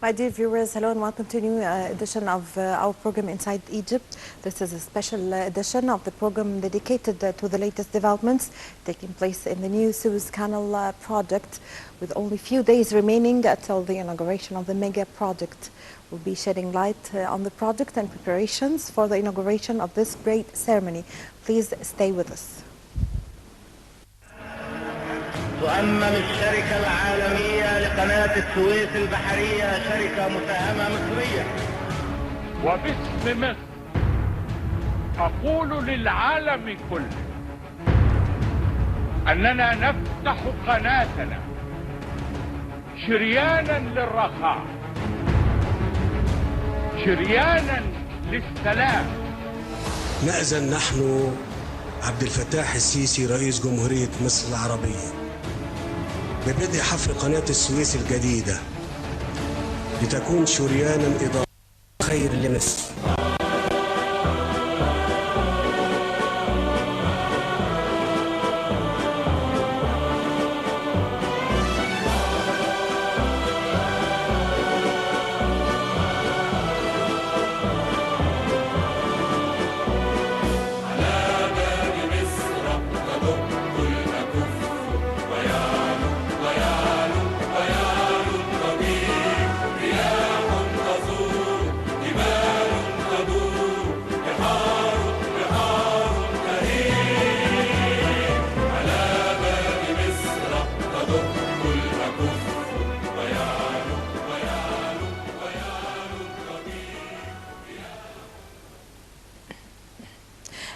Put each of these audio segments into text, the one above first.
My dear viewers, hello and welcome to a new edition of our program Inside Egypt. This is a special edition of the program dedicated to the latest developments taking place in the new Suez Canal project. With only a few days remaining until the inauguration of the mega project, we'll be shedding light on the project and preparations for the inauguration of this great ceremony. Please stay with us. تؤمم الشركة العالمية لقناة السويس البحرية شركة مساهمة مصرية. وباسم مصر أقول للعالم كله أننا نفتح قناتنا شريانا للرخاء، شريانا للسلام. نأذن نحن عبد الفتاح السيسي رئيس جمهورية مصر العربية ببدء حفر قناة السويس الجديدة لتكون شريانا إضافيا خير لمصر.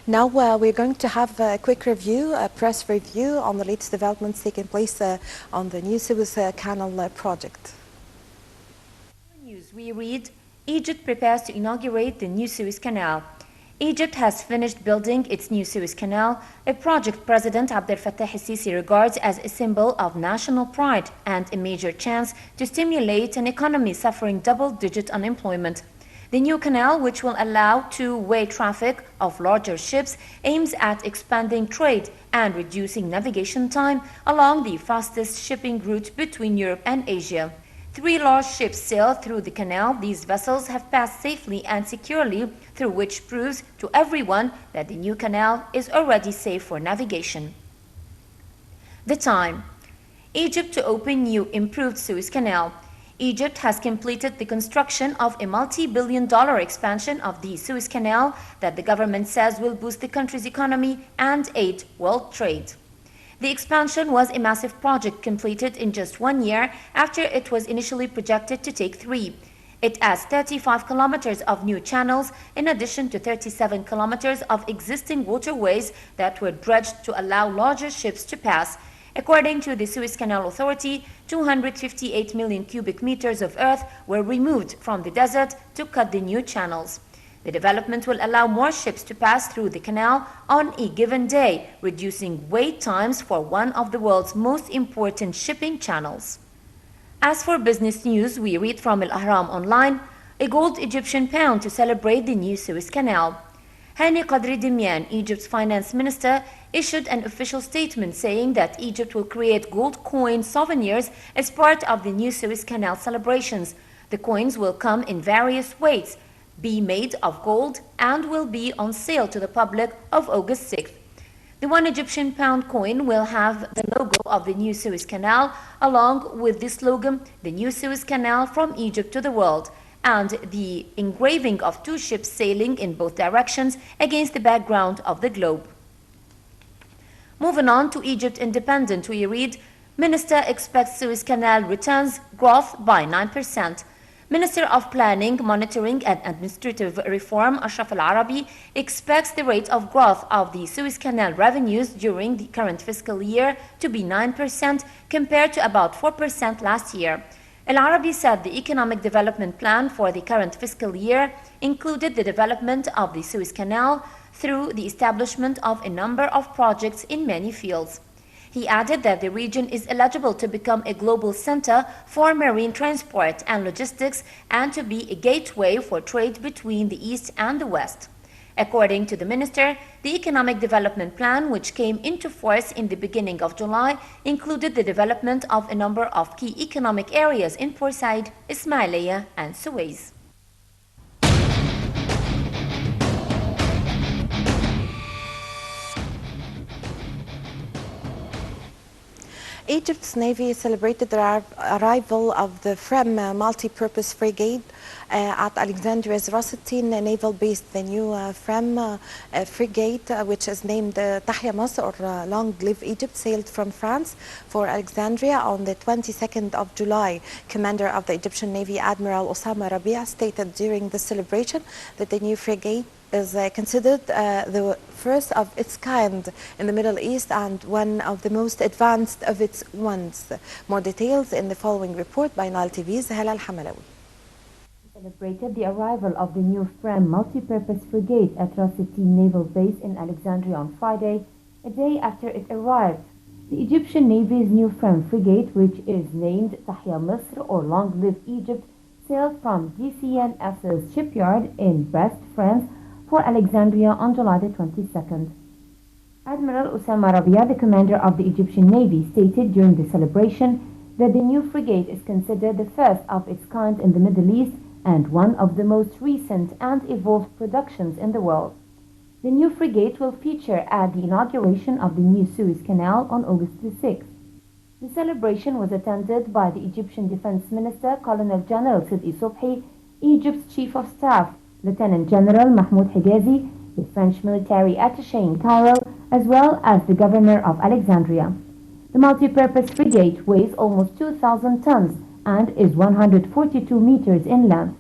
Now we're going to have a quick review, a press review on the latest developments taking place on the new Suez Canal project. News we read, Egypt prepares to inaugurate the new Suez Canal. Egypt has finished building its new Suez Canal, a project President Abdel Fattah el-Sisi regards as a symbol of national pride and a major chance to stimulate an economy suffering double-digit unemployment. The new canal, which will allow two-way traffic of larger ships, aims at expanding trade and reducing navigation time along the fastest shipping route between Europe and Asia. 3 large ships sail through the canal. These vessels have passed safely and securely through, which proves to everyone that the new canal is already safe for navigation. The time. Egypt to open new improved Suez Canal. Egypt has completed the construction of a multi-billion-dollar expansion of the Suez Canal that the government says will boost the country's economy and aid world trade. The expansion was a massive project completed in just 1 year after it was initially projected to take 3. It adds 35 kilometers of new channels in addition to 37 kilometers of existing waterways that were dredged to allow larger ships to pass. According to the Suez Canal Authority, 258 million cubic meters of earth were removed from the desert to cut the new channels. The development will allow more ships to pass through the canal on a given day, reducing wait times for one of the world's most important shipping channels. As for business news, we read from Al Ahram Online, a gold Egyptian pound to celebrate the new Suez Canal. Hani Qadri Dimyan, Egypt's finance minister, issued an official statement saying that Egypt will create gold coin souvenirs as part of the new Suez Canal celebrations. The coins will come in various weights, be made of gold, and will be on sale to the public of August 6th. The 1 Egyptian pound coin will have the logo of the new Suez Canal, along with the slogan, "The new Suez Canal from Egypt to the world," and the engraving of 2 ships sailing in both directions against the background of the globe. Moving on to Egypt Independent, we read, Minister expects Suez Canal returns growth by 9%. Minister of Planning, Monitoring and Administrative Reform, Ashraf Al-Arabi, expects the rate of growth of the Suez Canal revenues during the current fiscal year to be 9% compared to about 4% last year. Al-Arabi said the economic development plan for the current fiscal year included the development of the Suez Canal through the establishment of a number of projects in many fields. He added that the region is eligible to become a global center for marine transport and logistics and to be a gateway for trade between the East and the West. According to the minister, the economic development plan, which came into force in the beginning of July, included the development of a number of key economic areas in Port Said, Ismailia, and Suez. Egypt's Navy celebrated the arrival of the FREM multi-purpose frigate at Alexandria's Ras Al-Tin naval base. The new FREM frigate, which is named Tahya Masr, or Long Live Egypt, sailed from France for Alexandria on the 22nd of July. Commander of the Egyptian Navy, Admiral Osama Rabia, stated during the celebration that the new frigate is considered the first of its kind in the Middle East and one of the most advanced of its ones. More details in the following report by Nile TV's Halal Hamalawi. Celebrated the arrival of the new FREM multi-purpose frigate at Ras Al-Tin Naval Base in Alexandria on Friday, a day after it arrived. The Egyptian Navy's new FREM frigate, which is named Tahya Masr, or Long Live Egypt, sailed from GCNS's shipyard in Brest, France, for Alexandria on July the 22nd. Admiral Osama Rabia, the commander of the Egyptian Navy, stated during the celebration that the new frigate is considered the first of its kind in the Middle East and one of the most recent and evolved productions in the world. The new frigate will feature at the inauguration of the new Suez Canal on August the 6th. The celebration was attended by the Egyptian Defense Minister, Colonel General Sidi Sobhi, Egypt's Chief of Staff, Lieutenant General Mahmoud Hijazi, the French military attaché in Cairo, as well as the governor of Alexandria. The multi-purpose frigate weighs almost 2,000 tons and is 142 meters in length.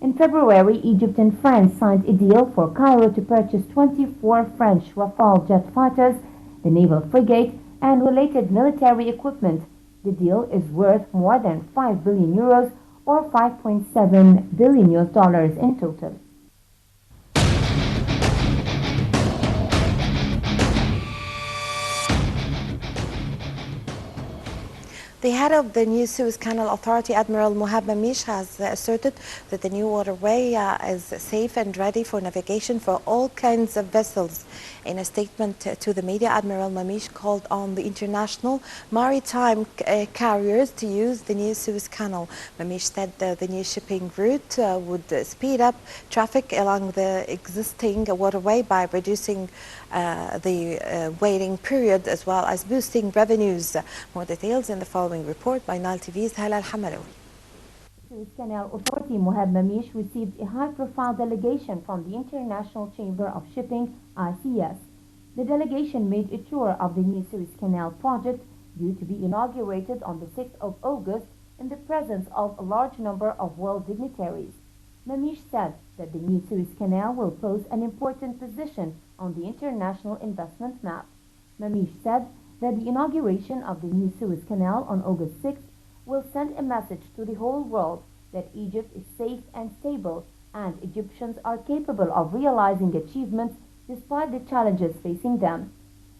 In February, Egypt and France signed a deal for Cairo to purchase 24 French Rafale jet fighters, the naval frigate, and related military equipment. The deal is worth more than 5 billion euros, or $5.7 billion in total. The head of the new Suez Canal Authority, Admiral Mohab Mamish, has asserted that the new waterway is safe and ready for navigation for all kinds of vessels. In a statement to the media, Admiral Mamish called on the international maritime carriers to use the new Suez Canal. Mamish said the new shipping route would speed up traffic along the existing waterway by reducing the waiting period as well as boosting revenues. More details in the following report by Nile TV's Halal Hamalawi. Suez Canal Authority Mohab Mamish received a high-profile delegation from the International Chamber of Shipping, ICS. The delegation made a tour of the new Suez Canal project, due to be inaugurated on the 6th of August in the presence of a large number of world dignitaries. Mamish said that the new Suez Canal will pose an important position on the international investment map. Mamish said that the inauguration of the new Suez Canal on August 6th will send a message to the whole world that Egypt is safe and stable and Egyptians are capable of realizing achievements despite the challenges facing them.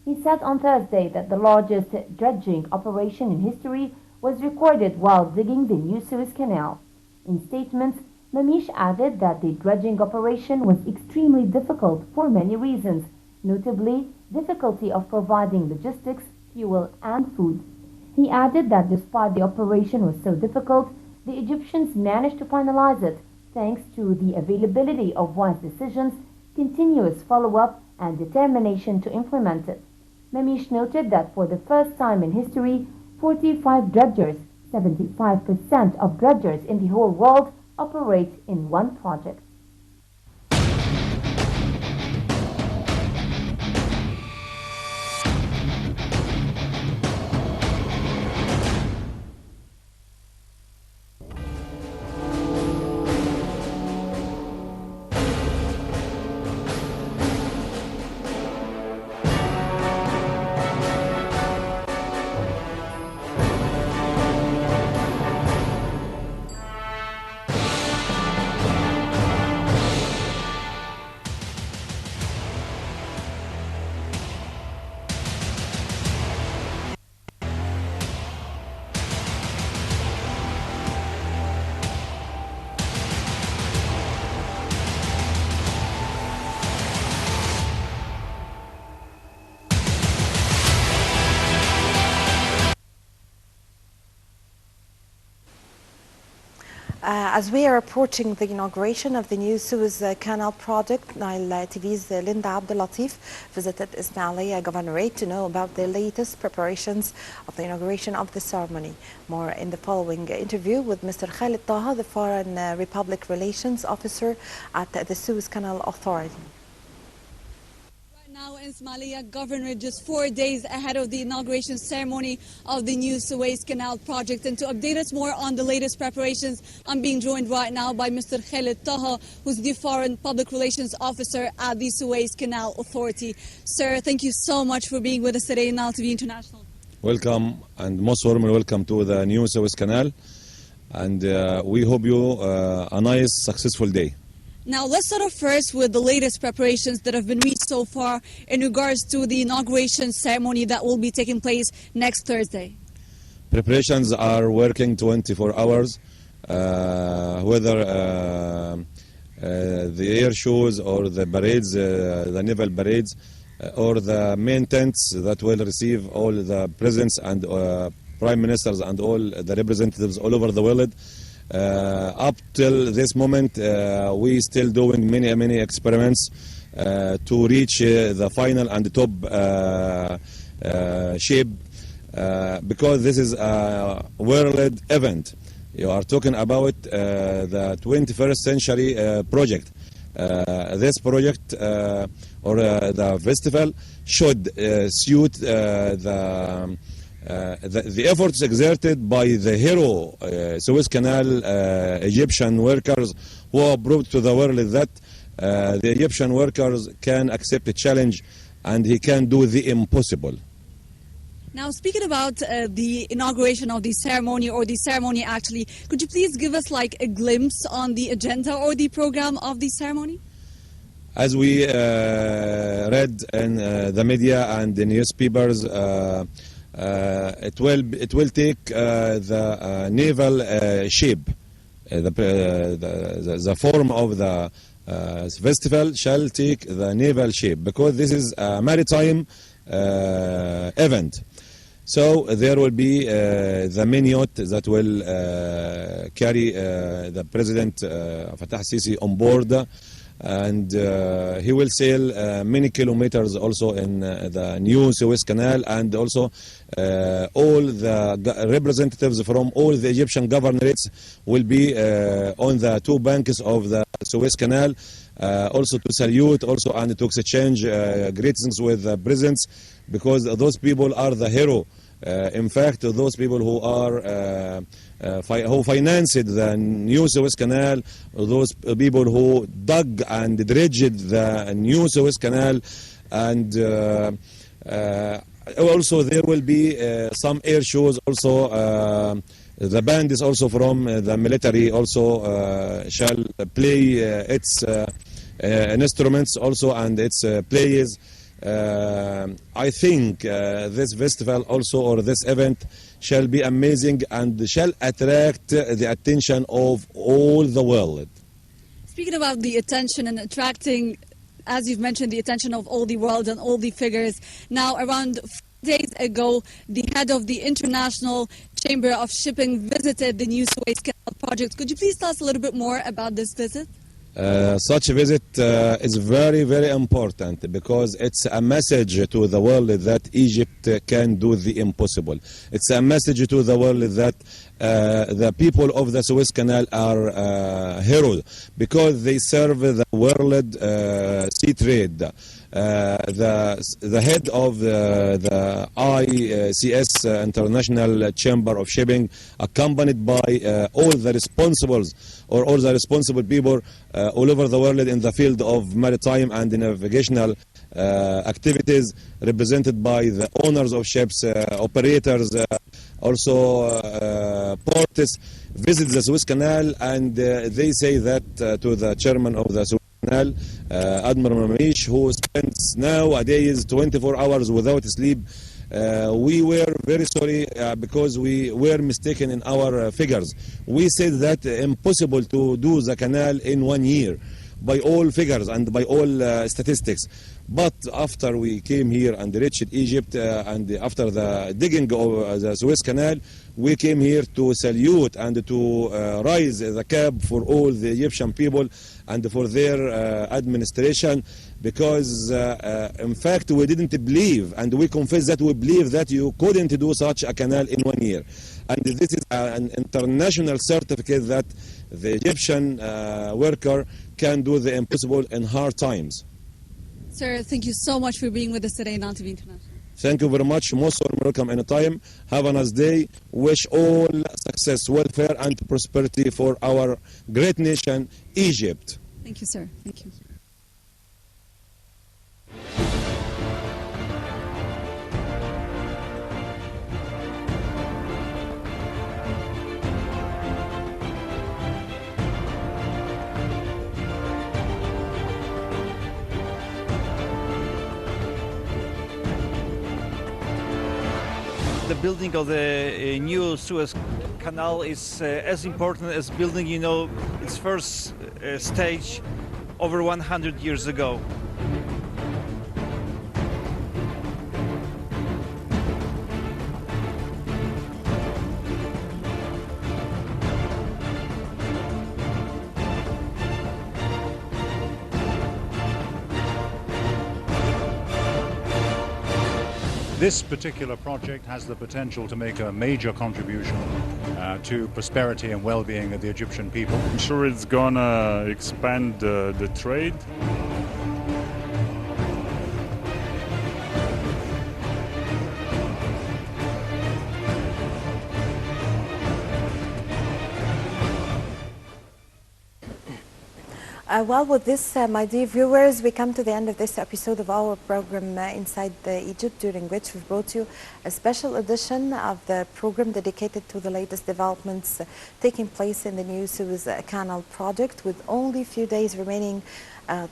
He said on Thursday that the largest dredging operation in history was recorded while digging the new Suez Canal. In statements, Mamish added that the dredging operation was extremely difficult for many reasons, notably difficulty of providing logistics, fuel, and food. He added that despite the operation was so difficult, the Egyptians managed to finalize it thanks to the availability of wise decisions, continuous follow-up, and determination to implement it. Mamish noted that for the first time in history, 45 dredgers, 75% of dredgers in the whole world, operate in one project. As we are approaching the inauguration of the new Suez Canal project, Nile TV's Linda Abdulatif visited Ismailia Governorate to know about the latest preparations of the inauguration of the ceremony. More in the following interview with Mr. Khalid Taha, the Foreign Republic Relations Officer at the Suez Canal Authority. Now in Ismailia Governorate, just 4 days ahead of the inauguration ceremony of the new Suez Canal project. And to update us more on the latest preparations, I'm being joined right now by Mr. Khalid Taha, who's the Foreign Public Relations Officer at the Suez Canal Authority. Sir, thank you so much for being with us today in Nile TV International. Welcome, and most warmly welcome to the new Suez Canal. And we hope you a nice, successful day. Now, let's start off first with the latest preparations that have been reached so far in regards to the inauguration ceremony that will be taking place next Thursday. Preparations are working 24 hours, whether the air shows or the parades, the naval parades, or the main tents that will receive all the presidents and prime ministers and all the representatives all over the world. Up till this moment, we still doing many experiments to reach the final and the top shape, because this is a world event. You are talking about the 21st century project. This project or the festival should suit the efforts exerted by the hero Suez Canal Egyptian workers, who have proved to the world that the Egyptian workers can accept a challenge and he can do the impossible. Now, speaking about the inauguration of the ceremony, or the ceremony actually, could you please give us like a glimpse on the agenda or the program of the ceremony? As we read in the media and the newspapers, it will take the naval shape. The form of the festival shall take the naval shape, because this is a maritime event. So there will be the main yacht that will carry the President Fattah al-Sisi on board, and he will sail many kilometers also in the new Suez Canal, and also all the representatives from all the Egyptian governorates will be on the two banks of the Suez Canal, also to salute, also and to exchange greetings with the presidents, because those people are the hero. In fact, those people who are who financed the new Suez Canal, those people who dug and dredged the new Suez Canal, and also there will be some air shows. Also, the band is also from the military. Also, shall play its instruments also and its plays. I think this festival also, or this event, shall be amazing and shall attract the attention of all the world. Speaking about the attention and attracting, as you've mentioned, the attention of all the world and all the figures. Now, around 4 days ago, the head of the International Chamber of Shipping visited the new Suez Canal project. Could you please tell us a little bit more about this visit? Such a visit is very important, because it's a message to the world that Egypt can do the impossible. It's a message to the world that the people of the Suez Canal are heroes, because they serve the world sea trade. The head of the ICS International Chamber of Shipping, accompanied by all the responsibles, or all the responsible people all over the world in the field of maritime and navigational activities, represented by the owners of ships, operators, also ports, visit the Suez Canal, and they say that to the chairman of the Suez Canal, Admiral Mamish, who spends nowadays 24 hours without sleep. We were very sorry because we were mistaken in our figures. We said that impossible to do the canal in 1 year. by all figures and by all statistics. But after we came here and reached Egypt, and after the digging of the Suez Canal, we came here to salute and to raise the cap for all the Egyptian people and for their administration, because in fact we didn't believe, and we confess that we believe that you couldn't do such a canal in 1 year. And this is an international certificate that the Egyptian worker can do the impossible in hard times. Sir, thank you so much for being with us today on Nile TV International. Thank you very much. Most welcome anytime. Have a nice day. Wish all success, welfare, and prosperity for our great nation, Egypt. Thank you, sir. Thank you. The building of the new Suez Canal is as important as building, its first stage over 100 years ago. This particular project has the potential to make a major contribution to prosperity and well-being of the Egyptian people. I'm sure it's gonna expand the trade. Well, with this, my dear viewers, we come to the end of this episode of our program Inside Egypt, during which we've brought you a special edition of the program dedicated to the latest developments taking place in the new Suez Canal project, with only a few days remaining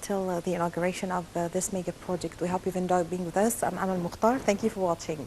till the inauguration of this mega project. We hope you've enjoyed being with us. I'm Amal Mukhtar. Thank you for watching.